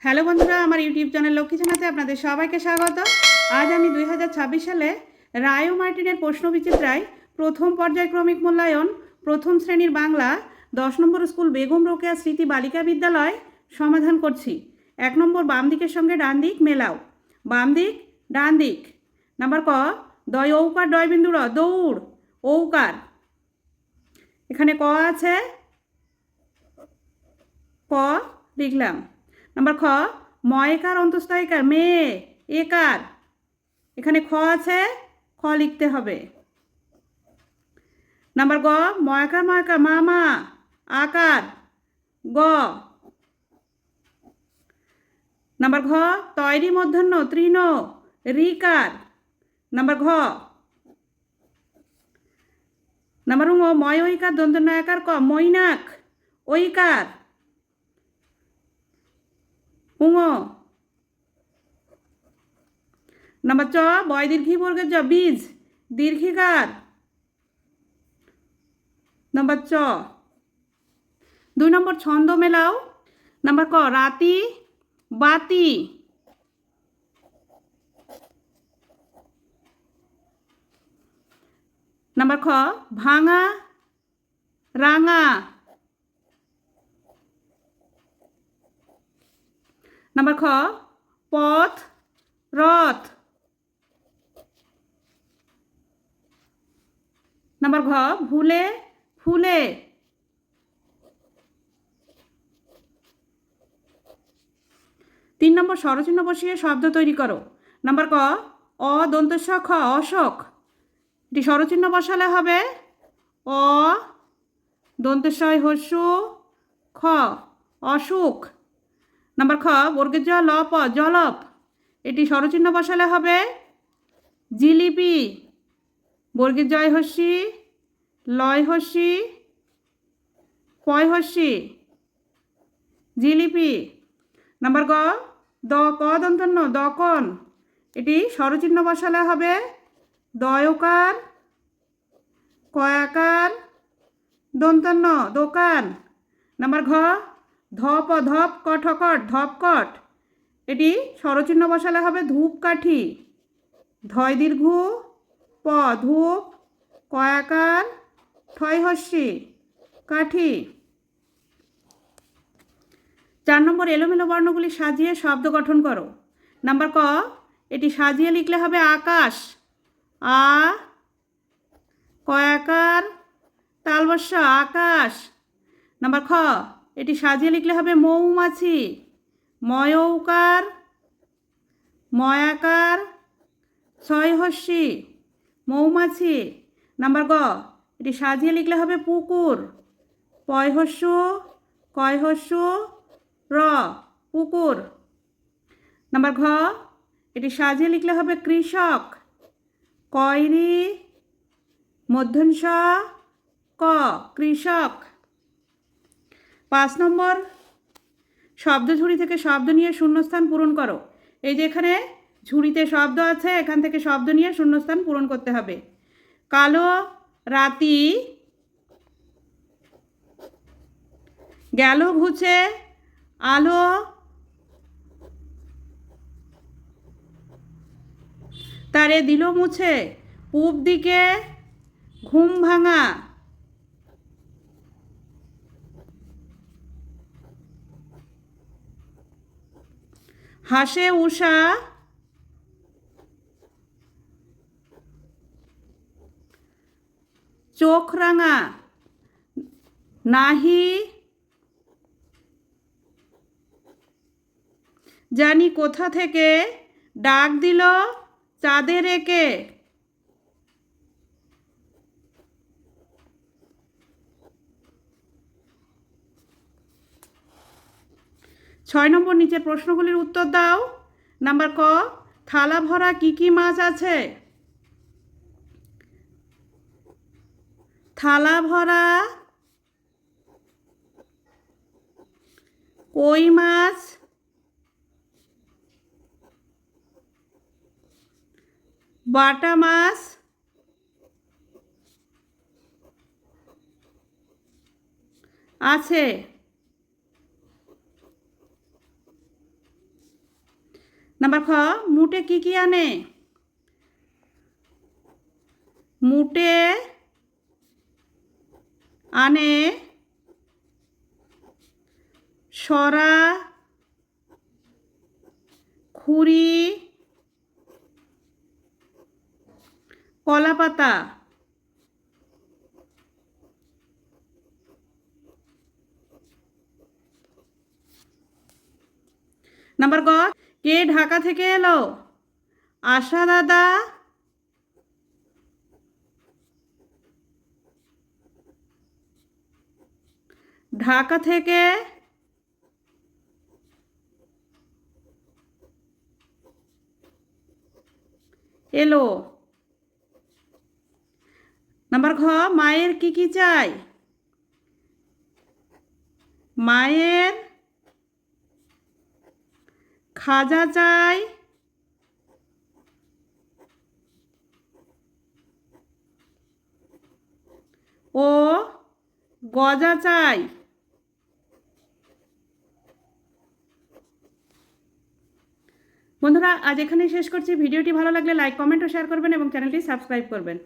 Hello বন্ধুরা, আমার YouTube channel Lakshmi জানাতে আপনাদের সবাইকে স্বাগত। আজ আমি 2026 সালে রায় ও মার্টিনের প্রশ্নবিচিত্রায় প্রথম পর্যায়ক্রমিক মূল্যায়ন প্রথম শ্রেণীর বাংলা 10 নম্বর স্কুল বেগম রোকেয়া স্মৃতি বালিকা বিদ্যালয় সমাধান করছি। 1 নম্বর বাম দিকের সঙ্গে ডান দিক মেলাও। বাম দিক ডান দিক। নাম্বার ক, দয় ঔকার ডয় বিন্দু র, দৌড় ঔকার। এখানে ক আছে, ক লিখলাম। নাম্বার খ, ময়কার অন্তস্থয়কার মেয়ে একার। এখানে খ আছে, খ লিখতে হবে। নাম্বার গ, ময়কার ময়কার মামা আকার গ। নাম্বার ঘ, তৈরি মধ্যাহ্ন তৃণ রিকার। নাম্বার ঘ। নাম্বার ঙ, ময় ঐকার দন্তন্য একার ক মৈনাক ঐকার ঙ। নাম্বার চ, বয় দীর্ঘী বর্গের জ বীজ দীর্ঘিকার। নাম্বার চ। 2 নম্বর ছন্দ মেলাও। নাম্বার ক, রাতি বাতি। নাম্বার খ, ভাঙা রাঙা। নাম্বার খ, পথ রথ। নাম্বার ঘ, ভুলে ফুলে। তিন নম্বর স্বরচিহ্ন বসিয়ে শব্দ তৈরি করো। নাম্বার ক, অ দন্তস্ব খ অশোক। এটি স্বরচিহ্ন বসালে হবে অ দন্তস্বয় হস্যু খ অসুখ। নাম্বার খ, বর্গের জ ল প জলপ। এটি স্বরচিহ্ন বসালে হবে জিলিপি। বর্গের জয় হস্যি লয় হস্যি পয় হস্যি জিলিপি। নাম্বার গ, দ ক দন্তন্য দকন। এটি স্বরচিহ্ন বসালে হবে দয়কার কয়াকার দন্তন্য দোকান। নাম্বার ঘ, ধপ ধপ কঠকট ধপকট। এটি স্বরচিহ্ন বসালে হবে ধূপকাঠি। ধয় দীর্ঘ প ধূপ কয়াকার ঠয় হস্যি কাঠি। 4 নম্বর এলোমেলো বর্ণগুলি সাজিয়ে শব্দ গঠন করো। নাম্বার ক, এটি সাজিয়ে লিখলে হবে আকাশ আ কয়াকার তালবস্য আকাশ। নাম্বার খ, এটি সাজিয়ে লিখলে হবে মৌমাছি ময়ৌকার ময়াকার ছয় হস্যি মৌমাছি। নাম্বার গ, এটি সাজিয়ে লিখলে হবে পুকুর পয় হস্যু কয় হস্যু র পুকুর। নাম্বার ঘ, এটি সাজিয়ে লিখলে হবে কৃষক কয়রি মধ্যংস ক কৃষক। 5 নম্বর শব্দ ঝুড়ি থেকে শব্দ নিয়ে শূন্যস্থান পূরণ করো। এই যে এখানে ঝুড়িতে শব্দ আছে, এখান থেকে শব্দ নিয়ে শূন্যস্থান পূরণ করতে হবে। কালো রাতি গেল ঘুচে আলো তারে দিল মুছে পূব দিকে ঘুম ভাঙা। হাসে উষা চোখ রাঙা। নাহি জানি কোথা থেকে ডাক দিল চাঁদের একে। 6 নম্বর নিচের প্রশ্নগুলির উত্তর দাও। নাম্বার ক, থালা ভরা কি কি মাছ আছে? থালা ভরা কই মাছ বাটা মাছ আছে। নাম্বার খ, মুটে কি কি আনে? মুটে আনে সরা, খুরি, কলা পাতা। নাম্বার গ, কে ঢাকা থেকে এলো? আশা দাদা, ঢাকা থেকে এলো। নাম্বার ঘ, মায়ের কি কি চাই? মায়ের খাজা চাই, ও গজা চাই। বন্ধুরা আজ এখানেই শেষ করছি। ভিডিওটি ভালো লাগলে লাইক, কমেন্ট ও শেয়ার করবেন এবং চ্যানেলটি সাবস্ক্রাইব করবেন।